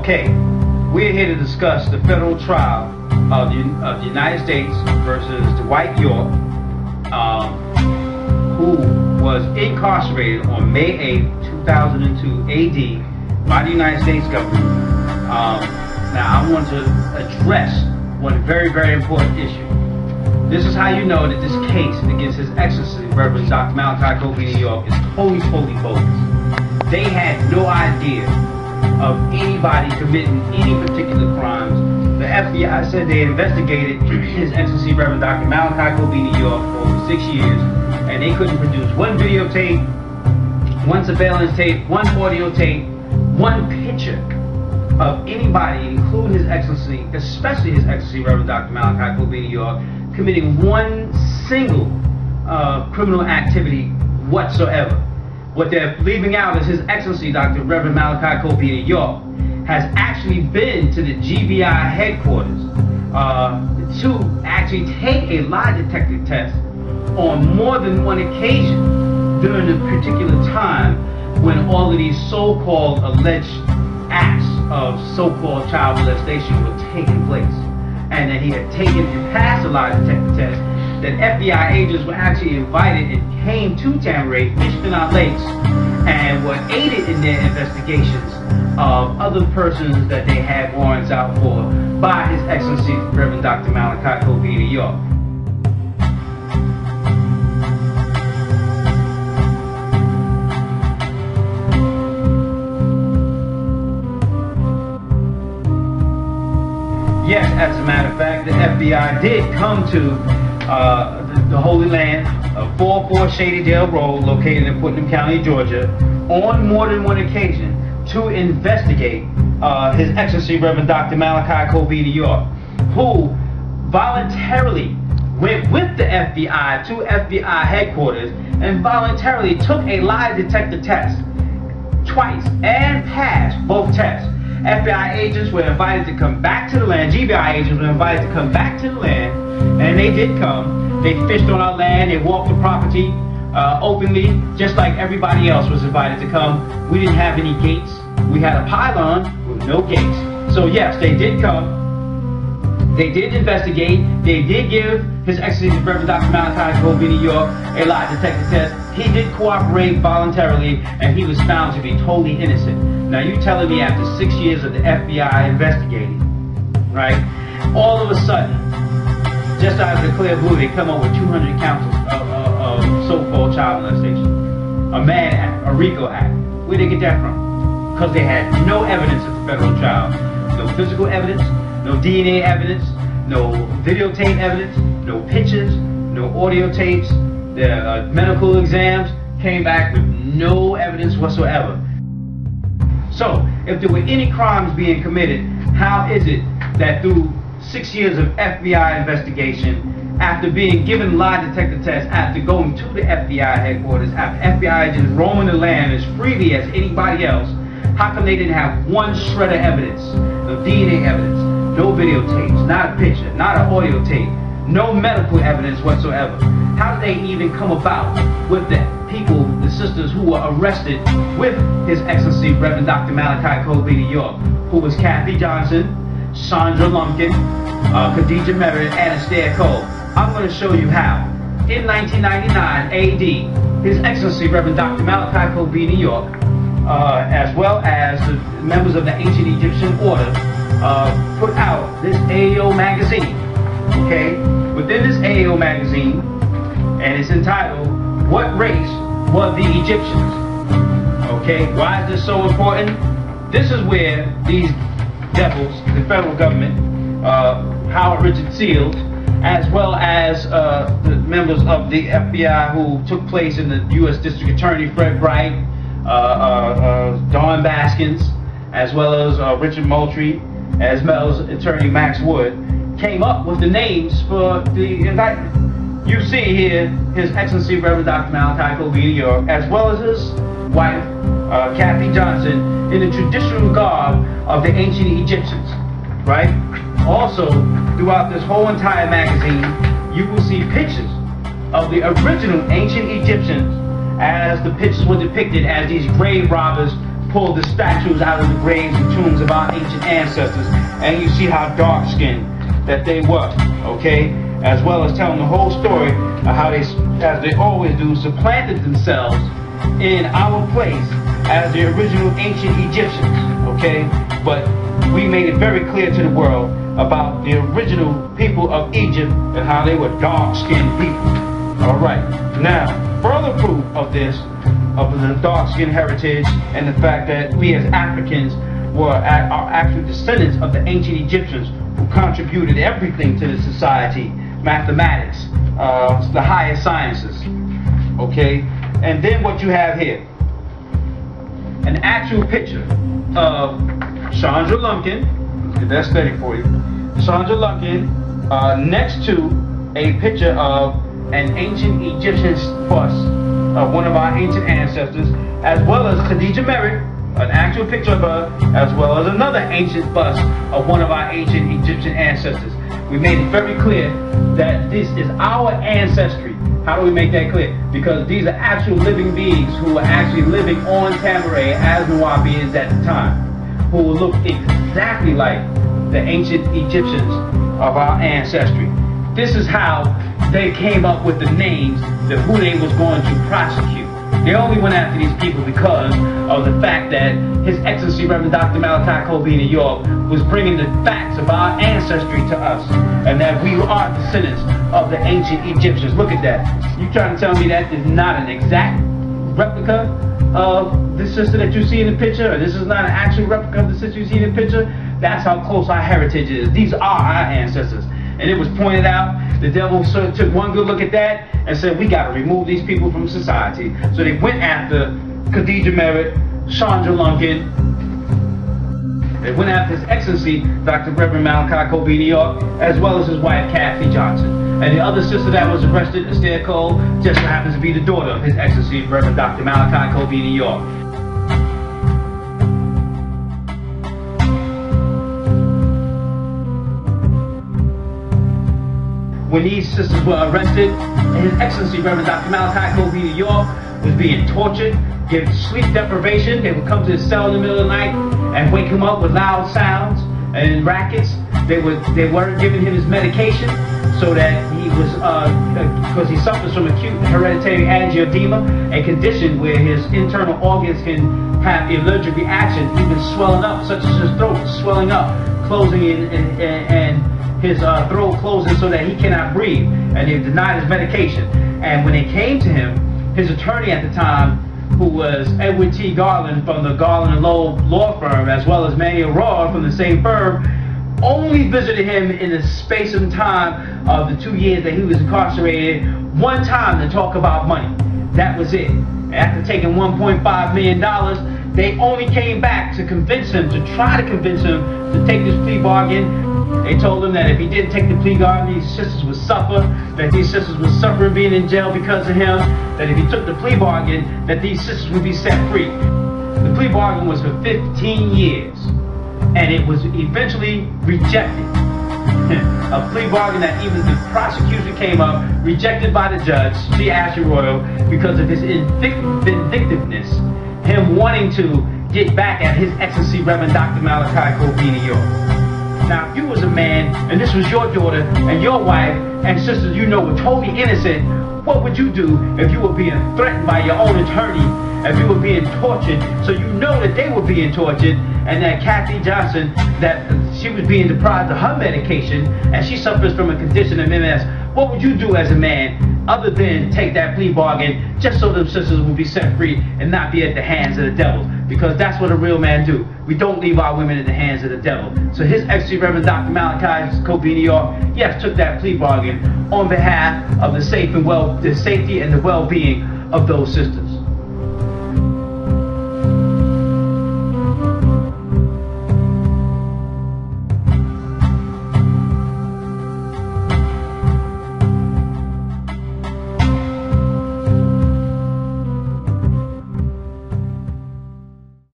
Okay, we're here to discuss the federal trial of the United States versus Dwight York, who was incarcerated on May 8, 2002 AD by the United States government. Now, I want to address one very, very important issue. This is how you know that this case against His Excellency Reverend Dr. Malachi Kobe York is totally bogus. They had no idea of anybody committing any particular crimes. The FBI said they investigated His Excellency Reverend Dr. Malachi Kobe York for over 6 years, and they couldn't produce one videotape, one surveillance tape, one audio tape, one picture of anybody, including His Excellency, especially His Excellency Reverend Dr. Malachi Kobe York, committing one single criminal activity whatsoever. What they're leaving out is His Excellency Dr. Reverend Malachi Kobe York has actually been to the GBI headquarters to actually take a lie detector test on more than one occasion during the particular time when all of these so-called alleged acts of so-called child molestation were taking place. And that he had taken and passed a lie detector test, that FBI agents were actually invited and came to Tamarack, Michigan Lakes, and were aided in their investigations of other persons that they had warrants out for by His Excellency Reverend Dr. Malachi Kobe York. Yes, as a matter of fact, the FBI did come to the Holy Land, 44 Shady Dale Road, located in Putnam County, Georgia, on more than one occasion to investigate His Excellency Reverend Dr. Malachi Kobe York, who voluntarily went with the FBI to FBI headquarters and voluntarily took a lie detector test twice and passed both tests. FBI agents were invited to come back to the land. GBI agents were invited to come back to the land, and they did come. They fished on our land. They walked the property openly, just like everybody else was invited to come. We didn't have any gates. We had a pylon with no gates. So yes, they did come. They did investigate. They did give His Excellency Reverend Dr. Malachi Kobe York a lie detector test. He did cooperate voluntarily, and he was found to be totally innocent. Now you telling me after 6 years of the FBI investigating, right? All of a sudden, just out of the clear blue, they come up with 200 counts of so-called child molestation, a Mann Act, a RICO Act. Where'd they get that from? Because they had no evidence at the federal trial, no physical evidence, no DNA evidence, no videotape evidence, no pictures, no audio tapes. The medical exams came back with no evidence whatsoever. So, if there were any crimes being committed, how is it that through 6 years of FBI investigation, after being given lie detector tests, after going to the FBI headquarters, after FBI agents roaming the land as freely as anybody else, how come they didn't have one shred of evidence, no DNA evidence, no videotapes, not a picture, not an audio tape, no medical evidence whatsoever? How did they even come about with the people, the sisters who were arrested with His Excellency Reverend Dr. Malachi Kobe York, who was Kathy Johnson, Sandra Lumpkin, Khadijah Merritt, and Astaire Cole? I'm going to show you how. In 1999 AD, His Excellency Reverend Dr. Malachi Kobe York, as well as the members of the Ancient Egyptian Order, put out this AAO magazine. Okay? Within this AAO magazine, and it's entitled, "What Race Were the Egyptians?" Okay, why is this so important? This is where these devils, the federal government, Howard Richard Seals, as well as the members of the FBI who took place in the U.S. District Attorney Fred Bright, Dawn Baskins, as well as Richard Moultrie, as well as Attorney Max Wood, came up with the names for the indictment. You see here His Excellency Reverend Dr. Malachi Kobe York, as well as his wife, Kathy Johnson, in the traditional garb of the ancient Egyptians, right? Also, throughout this whole entire magazine, you will see pictures of the original ancient Egyptians, as the pictures were depicted as these grave robbers pull the statues out of the graves and tombs of our ancient ancestors, and you see how dark-skinned that they were, okay? As well as telling the whole story of how they, as they always do, supplanted themselves in our place as the original ancient Egyptians, okay? But we made it very clear to the world about the original people of Egypt and how they were dark-skinned people. All right, now, further proof of this, of the dark-skinned heritage and the fact that we as Africans are actual descendants of the ancient Egyptians who contributed everything to the society, mathematics, the higher sciences, okay? And then what you have here, an actual picture of Chandra Lumpkin. Let's get that steady for you. Chandra Lumpkin next to a picture of an ancient Egyptian bust of one of our ancient ancestors, as well as Khadija Merritt, an actual picture of her, as well as another ancient bust of one of our ancient Egyptian ancestors. We made it very clear that this is our ancestry. How do we make that clear? Because these are actual living beings who were actually living on Tamaray as Nubians at the time, who will look exactly like the ancient Egyptians of our ancestry. This is how they came up with the names that who they was going to prosecute. They only went after these people because of the fact that His Excellency Reverend Dr. Malachi Kobe New York was bringing the facts of our ancestry to us, and that we are descendants of the ancient Egyptians. Look at that. You trying to tell me that is not an exact replica of the sister that you see in the picture, or this is not an actual replica of the sister you see in the picture? That's how close our heritage is. These are our ancestors. And it was pointed out, the devil took one good look at that and said, we got to remove these people from society. So they went after Khadija Merritt, Chandra Lumpkin. They went after His Excellency Dr. Reverend Malachi Kobe New York, as well as his wife Kathy Johnson. And the other sister that was arrested, Esther Cole, just so happens to be the daughter of His Excellency Reverend Dr. Malachi Kobe New York. When these sisters were arrested, His Excellency Reverend Dr. Malachi Kobe New York was being tortured, given sleep deprivation. They would come to his cell in the middle of the night and wake him up with loud sounds and rackets. They weren't giving him his medication so that he was, because he suffers from acute hereditary angioedema, a condition where his internal organs can have allergic reactions, even swelling up, such as his throat swelling up, closing in, and his throat closing so that he cannot breathe, and they denied his medication. And when they came to him, his attorney at the time, who was Edward T. Garland from the Garland & Lowe law firm, as well as Manny Aurora from the same firm, only visited him in the space and time of the 2 years that he was incarcerated one time to talk about money. That was it. After taking $1.5 million, they only came back to convince him, to try to convince him to take this plea bargain. They told him that if he didn't take the plea bargain, these sisters would suffer, that these sisters would suffer being in jail because of him, that if he took the plea bargain, that these sisters would be set free. The plea bargain was for 15 years, and it was eventually rejected. A plea bargain that even the prosecution came up, rejected by the judge, C. Asher Royal, because of his vindictiveness, him wanting to get back at His Excellency Reverend Dr. Malachi Kobe New York. Now, if you was a man, and this was your daughter, and your wife, and sisters you know were totally innocent, what would you do if you were being threatened by your own attorney, if you were being tortured, so you know that they were being tortured, and that Kathy Johnson, that she was being deprived of her medication, and she suffers from a condition of MS? What would you do as a man, other than take that plea bargain, just so them sisters will be set free and not be at the hands of the devil? Because that's what a real man do. We don't leave our women in the hands of the devil. So His Excellency Reverend Dr. Malachi Kobe New York, yes, took that plea bargain on behalf of the safety and the well-being of those sisters.